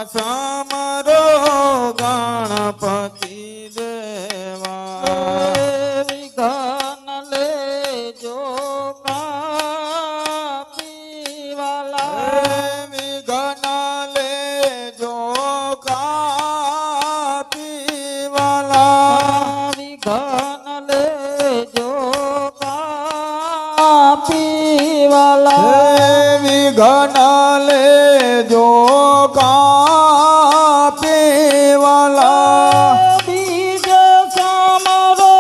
સમરો ગણપતિ દેવા વિઘન લેજો કાપીવાલા વિઘન લેજો કાપીવાલા વિઘન લેજો કાપીવાલા વિઘન લેજો કાપીવાલા બીજ સમરો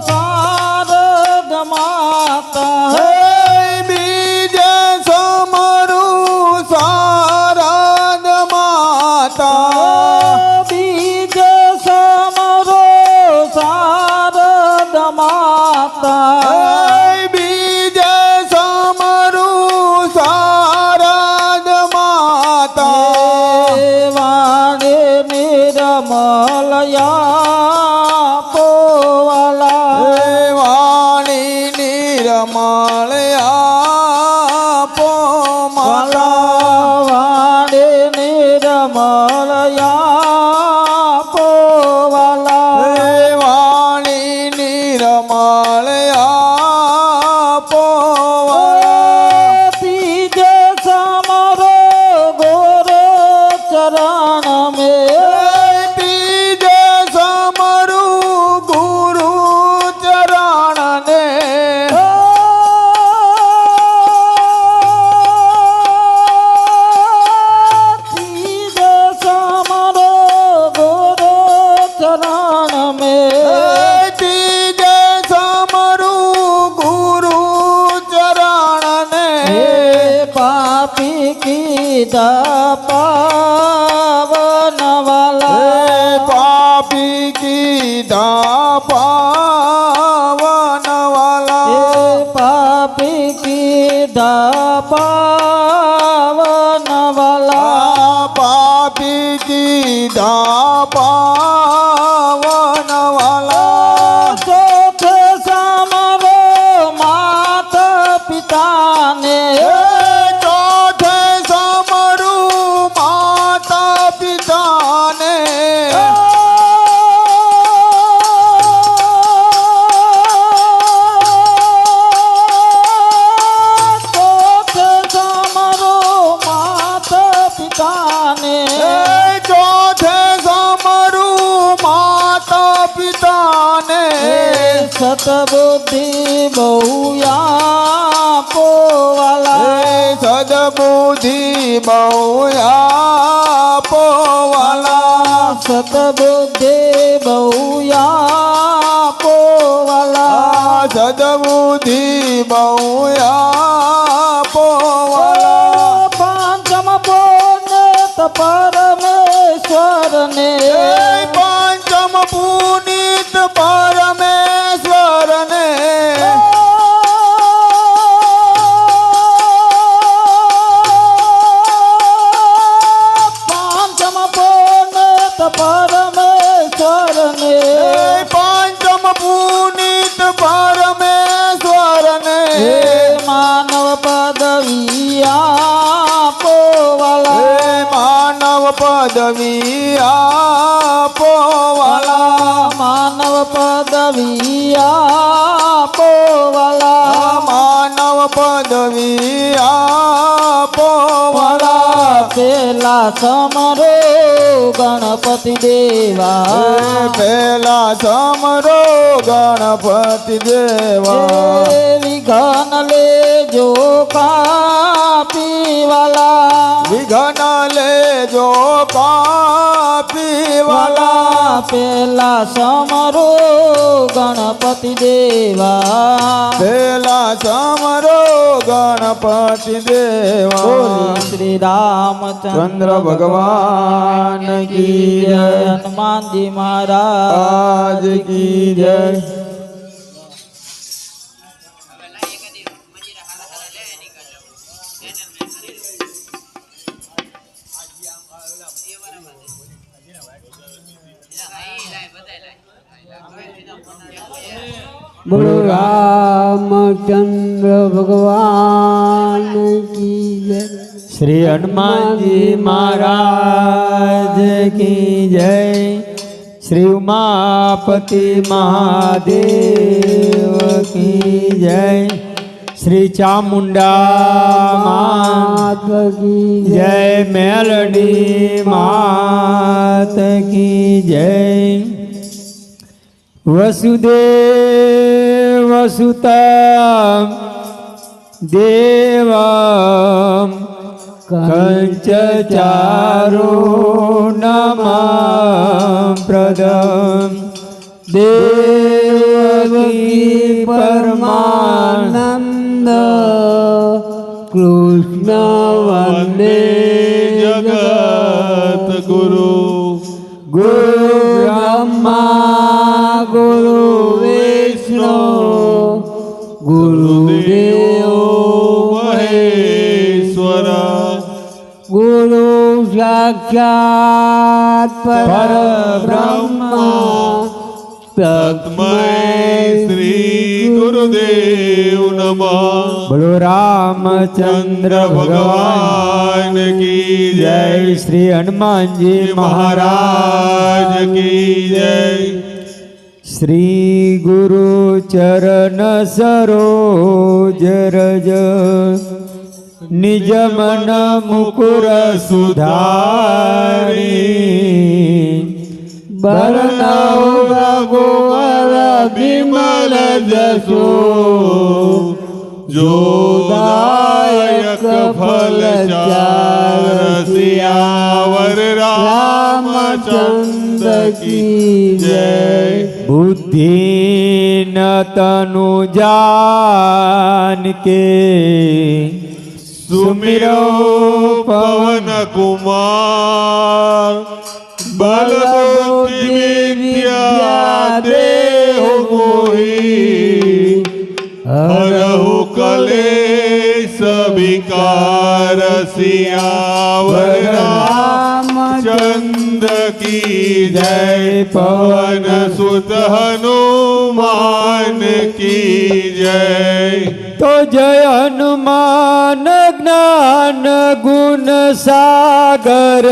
શારદ માતા બીજ સમરું શારદ માતા બીજ સમરો શારદ માતા બીજ સમરું શારદ માતા વાણે નિર્મલયા પોવાલા વાણી નિર્મળયા પો માતા વાણે નિર્મલયા પોવાલા વાણી નિર્મળયા પો ત્રીજ સમરો ગોર ચરણ મેં બીજ સમરું ગુરુ ચરણ ને ત્રીજ સમરો ગોર ચરણ મેં બીજ સમરું ગુરુ ચરણ ને પાપી કીધા પાવન વાલા પાપી કીધા પાવન વાલા પાપી કીધા પાવન વાલા પાપી કીધા પાવન વાલા ચોથે સમરો માતા પિતાને ચોથે સમરું માતા પિતાને ચોથે સમરો માતા પિતાને ચોથે સમરું માતા પિતાને સતબુદ્ધિ બહુયા પોવાલા સદબુદ્ધિ બહુયા પોવાલા સતબુદ્ધિ બહુયા પોવાલા સદબુદ્ધિ બહુયા પોવાલા પાંચમ પુણ્ય પરમેશ્વરને પંચમ પુનિત પરમેશ્વરને પાંચમ પુણ્ય પરમેશ્વરને પંચમ પુનિત પરમેશ્વરને માનવ પદવી આપોવાલા માનવ પદવી આપોવાલા માનવ પદવી આપોવાલા માનવ પદવી આપોવાલા પેલા સમરો ગણપતિ દેવા પેલા સમરો ગણપતિ દેવા વિઘન લેજો કાપીવાલા વિઘન લેજો કાપીવાલા પેલા સમરો ગણપતિ દેવા પેલા સમરો ગણપતિ દેવા બોલી શ્રી રામચંદ્ર ચંદ્ર ભગવાન કી જય હનુમાનજી મહારાજ આજ કી જય बोलो रामचंद्र भगवान की जय। શ્રી હનુમાનજી મહારાજ કી જય. શ્રી ઉમાપતિ મહાદેવ કી જય. શ્રી ચામુંડા માત કી જય. મેલડી માત કી જય. વસુદેવ વસુતમ દેવમ કંચ ચારુણમ પ્રદમ દેવકી પરમાનંદ કૃષ્ણ વંદે જગત ગુરુ. ગુરુ બ્રહ્મા ગુરુ વિષ્ણુ ગુરુદેવો મહેશ્વર. ગુરુ સાક્ષાત પરબ્રહ્મ તસ્મૈ શ્રી ગુરુદેવ નમઃ. બોલો રામચંદ્ર ભગવાન કી જય. શ્રી હનુમાનજી મહારાજ મહારાજ કી જય. શ્રી ગુરુ ચરણ સરોજ રજ નિજ મન મુકુર સુધારી. બરનૌ રઘુવર બિમલ જસો જોદાયક ફલ ચાર. સિયાવર રામચંદ્ર કી જય. બુદ્ધિ ન તનુ જાન કે સુમિરો પવન કુમાર. બલ બુદ્ધિ વિદ્યા દેહુ મોહી. હરહુ કલેશ વિકાર. સિયાવર રામચંદ્ર કી જય. પવન સુત હનુમાન કી જય. તો જય હનુમાન જ્ઞાન ગુણ સાગર.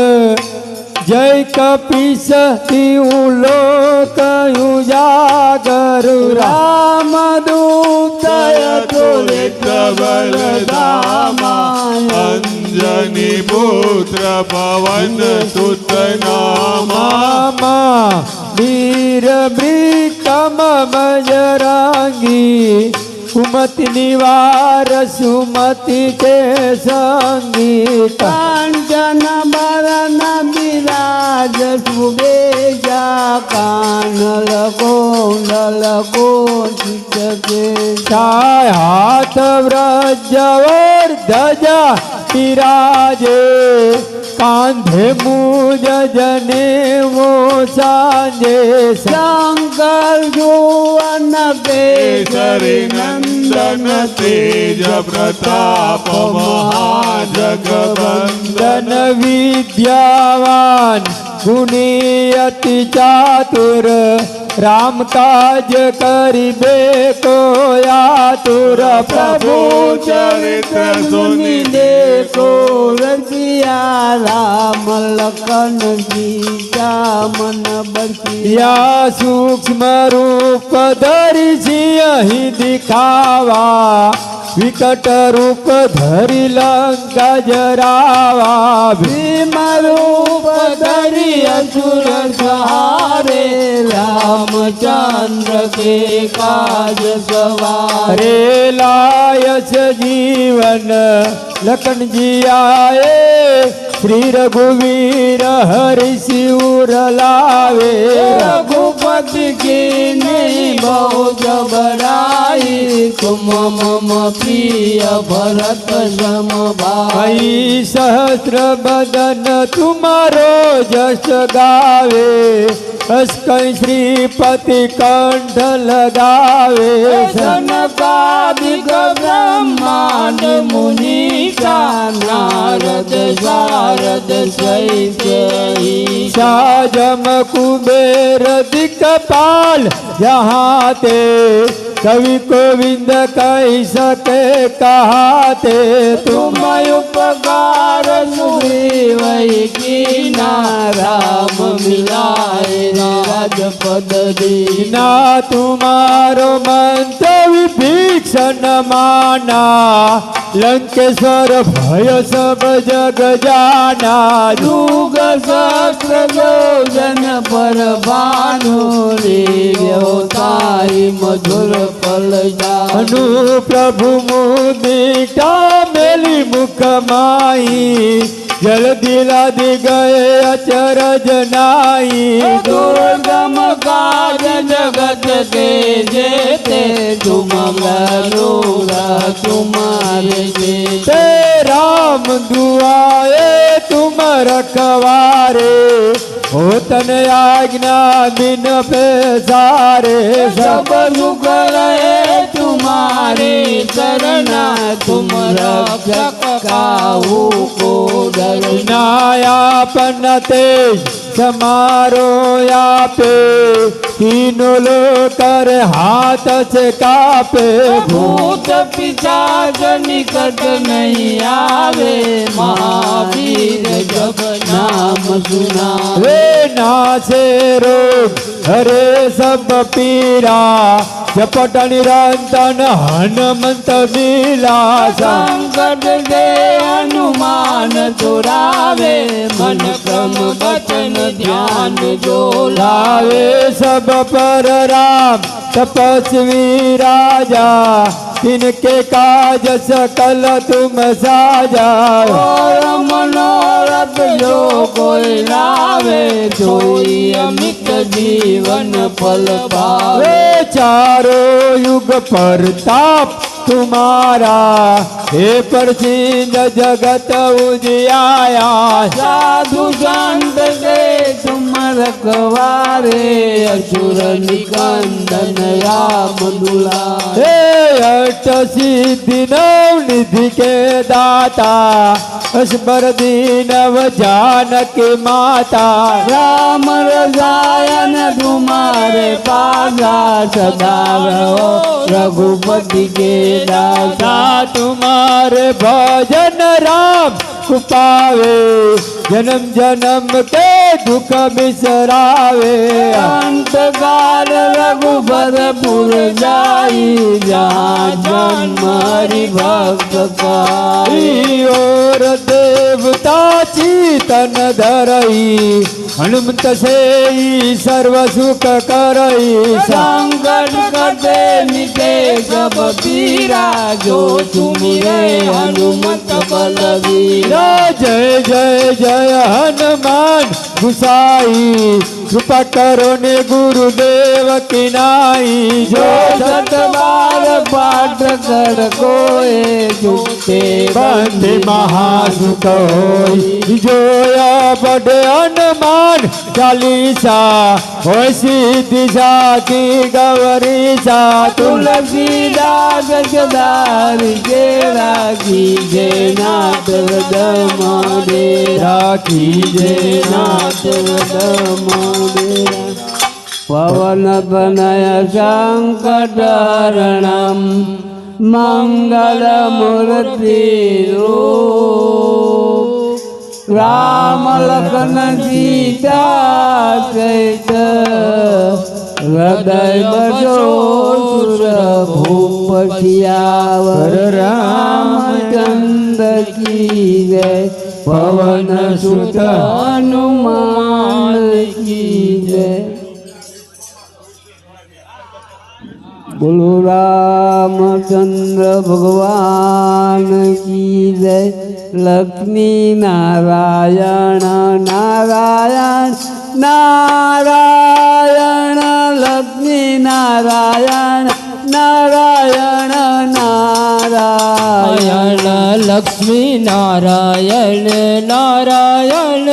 જય કપીસ તીઉ લોક ઉજાગર. રામદૂત તુલિત બલધામા. અંજની પુત્ર પવન સુત નામા. વીર બ્રિકમ બજરાંગી. કુમતિ નિવાર સુમતિ કે સંગી. કાંચન બરન બિરાજ સુબેજા. કાનલ કોંડલ કોચિત કે. છાય હાથ વ્રજવર ધજા બિરાજે. કાંધે મુજ જને વો સાંજે. શંકર જુવન કેસરી નંદન તેજ પ્રતાપ મહાજગબંદન. વિદ્યાવાન ગુણી અતિ ચાતુર. રામ કાજ કરીબે કો આતુર. પ્રભુ ચરિત્ર સુની દેખો રસિયા. રામ લખન સીતા મન બસિયા. સૂક્ષ્મ રૂપ ધરી સિંહ દિખાવા. વિકટ રૂપ ધરી લંકા જરાવા. ભીમ રૂપ ધરી અસુર સહારે. રામચંદ્ર કે કાજ સવારે. લાયસ જીવન લખન જી આए. શ્રી રઘુવીર હરિ શિવર લાવે. રઘુપતિ કી નહીં બહુ જબરાઈ. તુમ મમ પ્રિય ભરત સમ ભાઈ. સહસ્ર બદન તુમારો જસ ગાવે. અસ્કઈ શ્રીપતિ કંઠ લગાવે. સનકાદિક બ્રહ્માંડ મુનિષા. નારદ શારદ સહિત સાજમ કુબેર દિક્પાલ. જहाँ તે कवि गोविंद कही सके कहते तुम तुम उपकार सुग्रीव कीना राम मिलाए राजपद दीना ना तुम्हारो मंत्र विभीषण माना लंकेश्वर भय सब जग जाना युग सहस्र योजन पर भानु व्यवतारी मधुर पल अनु प्रभु मुदिता मेली मुख माई जल दिला दी गए अचरज नाई दुर्गम काज जगत के जेते तुम मनोरा तुम्हारे जेते राम दुआए तुम रखवारे हो तन आज्ञा बिन पेसारे सब सुख रहे तुम्हारे चरना तुम रक्षक काहू को डर नायापन तेज समारो यापे तीनों लोग कर हाथ से कापे भूत पिशाच निकट नहीं आवे महावीर जब नाम सुना वे नासे रोग हरे सब पीरा जपट निरंतन हनुमंत लीला संकट दे हनुमान चुरावे मन क्रम वचन ध्यान जो लावे सब पर राम तपस्वी राजा तिनके काज सकल तुम साजा और मनोरथ जो कोई लावे सोई अमित जीवन फल पावे वे चारों युग परताप तुम्हारा हे प्रसिद्ध जगत उजियाया साधु संत के तुम रखवारे असुर निकंदन राम दुलारे हे अष्ट सिद्धि नव निधि के दाता अस्वर दीनव जानकी माता राम रसायन तुम्हारे पासा सदा रहो रघुपति के दासा तुम्हारे भजन राम कुपावे जन्म जन्म के दुख बिसरावे अंत काल रघुपरपुर जाई जहाँ जन्म हरि भक्त काई और देवता चीतन धरई हनुमंत से सर्व सुख करई संकट कटे मिटे सब पीरा जो तुमरे हनुमत बलवीरा जय जय जय हनुमान गुसाई कृपा करो ने गुरुदेव की नाई जो सत बार पाठ कर कोए झूठे बंदे महासुख होई जो या बड़े हनुमान चालीसा हो सिद्धि की गौरीसा तुलसीदास सदार के राखी जय नाथ दमोदे राखी जय नाथ दमोदे पवन तनय संकटहरणं मंगलमूर्ति रूप राम लखन सीता सहित हृदय बसो सुर भूप सियावर रामचंद्र की जय पवन सुत हनुमान की जय बोलो रामचंद्र भगवान की जय लक्ष्मी नारायण नारायण नारायण लक्ष्मी नारायण नारायण नारायण लक्ष्मी नारायण नारायण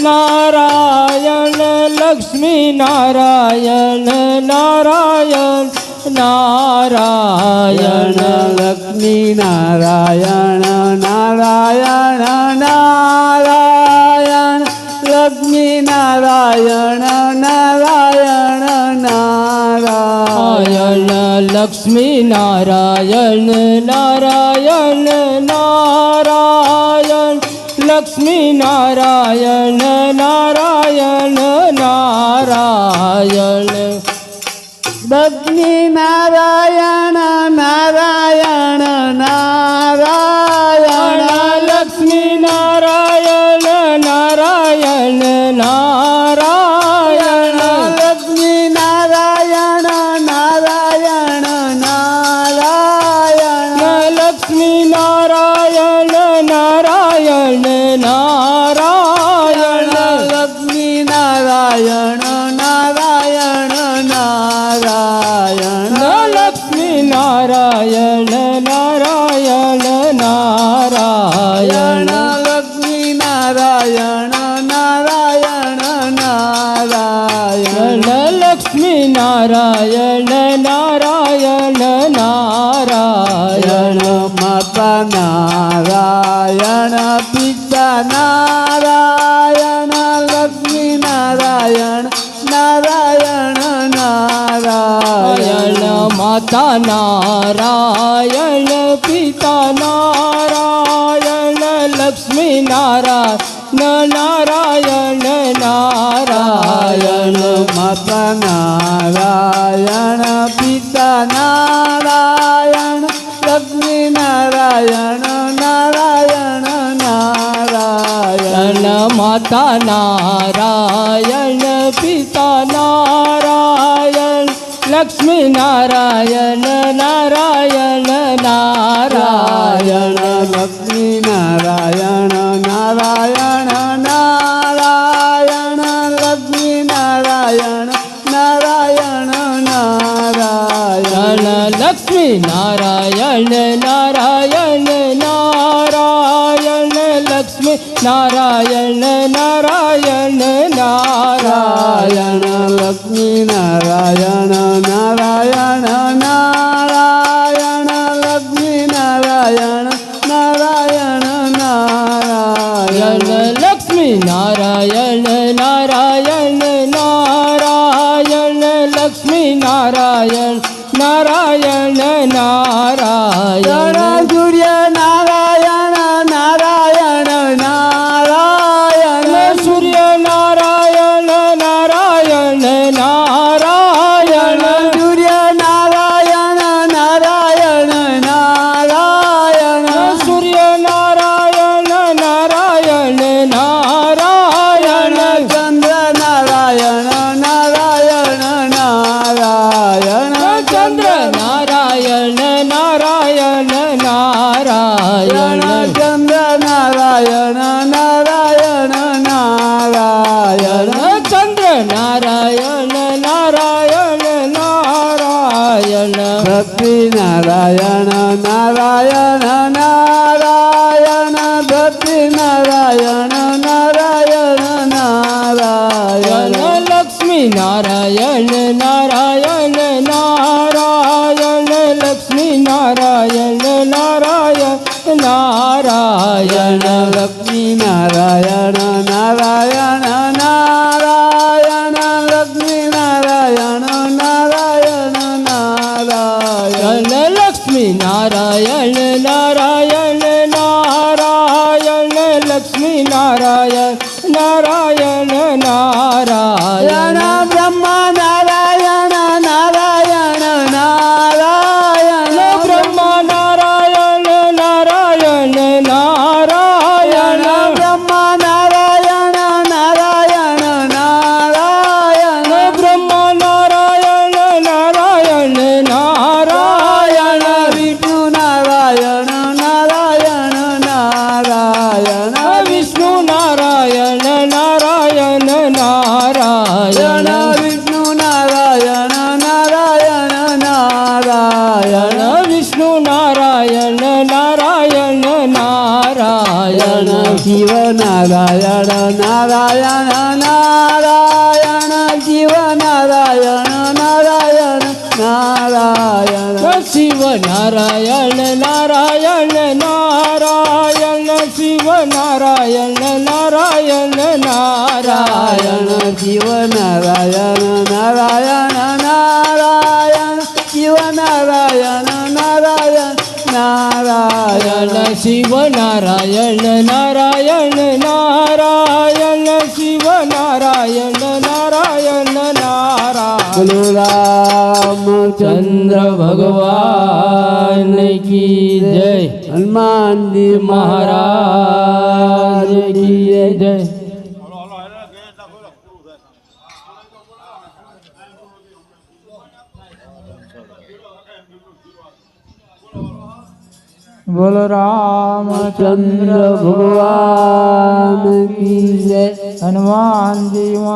नारायण लक्ष्मी नारायण नारायण नारायण लक्ष्मी नारायण नारायण नारायण लक्ष्मी नारायण नारायण नारायण લક્ષ્મી નારાયણ નારાયણ નારાયણ લક્ષ્મી નારાયણ નારાયણ નારાયણ લક્ષ્મી નારાયણ નારાયણ નારાયણ લક્ષ્મી નારાયણ નારાયણ નારાયણ લક્ષ્મી નારાયણ નારાયણ નારાયણ લક્ષ્મી નારાયણ નારાયણ નારાયણ લક્ષ્મી નારાયણ નારાયણ નારાયણ લક્ષ્મી નારાયણ નારાયણ નારાયણ લક્ષ્મી નારાયણ નારાયણ નારાયણ લક્ષ્મી નારાયણ નારાયણ નારાયણ માતા નારાયણ પિતા નારાયણ લક્ષ્મી નારાયણ નારાયણ નારાયણ માતા નારાયણ પિતા નારાયણ લક્ષ્મી નારાયણ નારાયણ નારાયણ માતા નારાયણ પિતા નારાયણ લક્ષ્મી નારાયણ નારાયણ નારાયણ માતા નારાયણ પિતા નારાયણ લક્ષ્મી નારાયણ નારાયણ નારાયણ લક્ષ્મી નારાયણ નારાયણ નારાયણ લક્ષ્મી નારાયણ નારાયણ નારાયણ લક્ષ્મી નારાયણ નારાયણ નારાયણ લક્ષ્મી નારાયણ નારાયણ નારાયણ લક્ષ્મી નારાયણ નારાયણ નારાયણ લક્ષ્મી નારાયણ નારાયણ નારાયણ લક્ષ્મી નારાયણ નારાયણ નારાયણ લક્ષ્મી નારાયણ નારાયણ નારાયણ સૂર્ય નારાયણ નારાયણ નારાયણ સૂર્ય નારાયણ નારાયણ નારાયણ સૂર્ય નારાયણ નારાયણ નારાયણ સૂર્ય નારાયણ નારાયણ નારાયણ ચંદ્ર નારાયણ નારાયણ નારાયણ ચંદ્ર નારાયણ નારાયણ નારાયણ ચંદ્ર નારાયણ નારાયણ નારાયણ ચંદ્ર નારાયણ નારાયણ નારાયણ ભક્તિ નારાયણ નારાયણ નારાયણ ભક્તિ નારાયણ નારાયણ નારાયણ લક્ષ્મી નારાયણ નારાયણ નારાયણ લક્ષ્મી નારાયણ નારાયણ નારાયણ લક્ષ્મી નારાયણ નારાયણ નારાયણ લક્ષ્મી નારાયણ નારાયણ નારાયણ લક્ષ્મી નારાયણ નારાયણ નારાયણ લક્ષ્મી નારાયણ નારાયણ નારાયણ બ્રહ્મ નારાયણ નારાયણ નારાયણ બ્રહ્મ નારાયણ નારાયણ નારાયણ બ્રહ્મ નારાયણ નારાયણ નારાયણ બ્રહ્મ નારાયણ નારાયણ નારાયણ વિષ્ણુ નારાયણ નારાયણ નારાયણ વિષ્ણુ નારાયણ નારાયણ નારાયણ વિષ્ણુ નારાયણ નારાયણ નારાયણ વિષ્ણુ નારાયણ નારાયણ નારાયણ શિવ નારાયણ નારાયણ નારાયણ શિવ નારાયણ નારાયણ નારાયણ શિવ નારાયણ નારાયણ નારાયણ શિવ નારાયણ નારાયણ નારાયણ શિવ નારાયણ નારાયણ નારાયણ શિવ નારાયણ શિવ નારાયણ નારાયણ નારાયણ શિવ નારાયણ નારાયણ નારાયણ બોલો રામચંદ્ર ચંદ્ર ભગવાન કી જય હનુમાનજી મહારાજ કી જય બોલો રામચંદ્ર ચંદ્ર ભગવાન કી જય હનુમાનજી મહારાજ